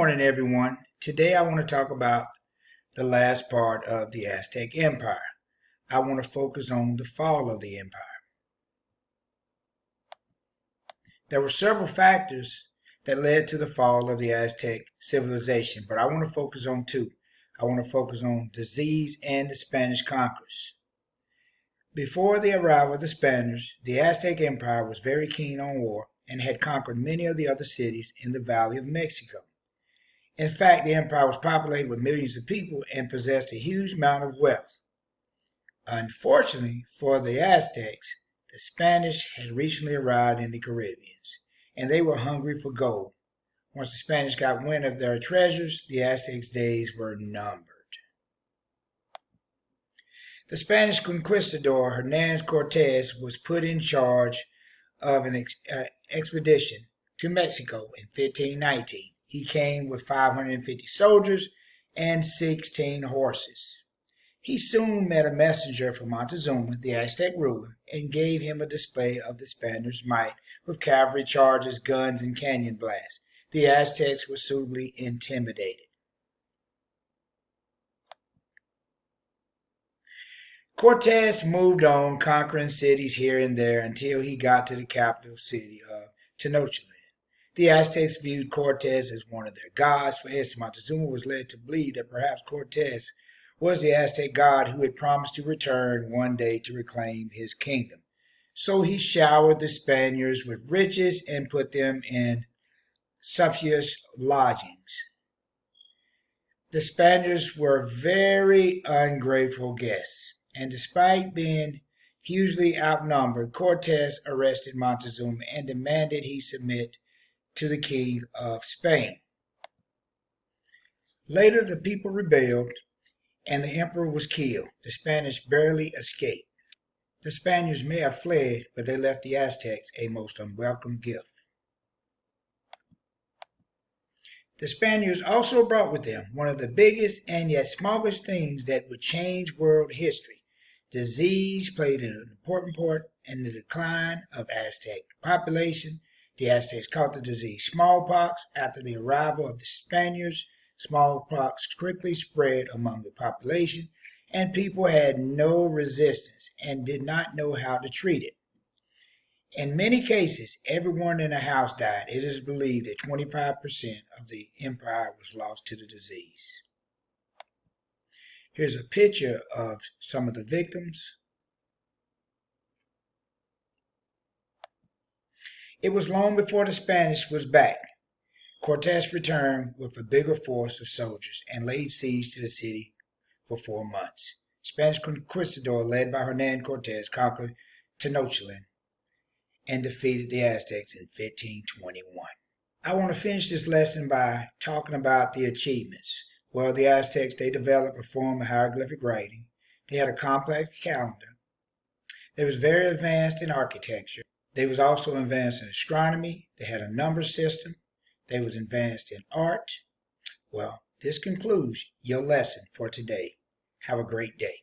Morning, everyone. Today I want to talk about the last part of the Aztec Empire. I want to focus on the fall of the empire. There were several factors that led to the fall of the Aztec civilization, but I want to focus on two. I want to focus on disease and the Spanish conquerors. Before the arrival of the Spaniards, the Aztec Empire was very keen on war and had conquered many of the other cities in the Valley of Mexico. In fact, the empire was populated with millions of people and possessed a huge amount of wealth. Unfortunately for the Aztecs, the Spanish had recently arrived in the Caribbean, and they were hungry for gold. Once the Spanish got wind of their treasures, the Aztecs' days were numbered. The Spanish conquistador Hernan Cortes was put in charge of an expedition to Mexico in 1519. He came with 550 soldiers and 16 horses. He soon met a messenger from Montezuma, the Aztec ruler, and gave him a display of the Spaniards' might with cavalry charges, guns, and cannon blasts. The Aztecs were suitably intimidated. Cortes moved on, conquering cities here and there until he got to the capital city of Tenochtitlan. The Aztecs viewed Cortes as one of their gods. For instance, Montezuma was led to believe that perhaps Cortes was the Aztec god who had promised to return one day to reclaim his kingdom. So he showered the Spaniards with riches and put them in sumptuous lodgings. The Spaniards were very ungrateful guests, and despite being hugely outnumbered, Cortes arrested Montezuma and demanded he submit to the King of Spain. Later, the people rebelled, and the emperor was killed. The Spanish barely escaped. The Spaniards may have fled, but they left the Aztecs a most unwelcome gift. The Spaniards also brought with them one of the biggest and yet smallest things that would change world history. Disease played an important part in the decline of Aztec population. The Aztecs caught the disease smallpox. After the arrival of the Spaniards, smallpox quickly spread among the population, and people had no resistance and did not know how to treat it. In many cases, everyone in a house died. It is believed that 25% of the empire was lost to the disease. Here's a picture of some of the victims. It was long before the Spanish was back. Cortes returned with a bigger force of soldiers and laid siege to the city for 4 months. Spanish conquistador led by Hernan Cortes conquered Tenochtitlan and defeated the Aztecs in 1521. I want to finish this lesson by talking about the achievements. Well, the Aztecs, they developed a form of hieroglyphic writing. They had a complex calendar. They was very advanced in architecture. They was also advanced in astronomy. They had a number system. They was advanced in art. Well, this concludes your lesson for today. Have a great day.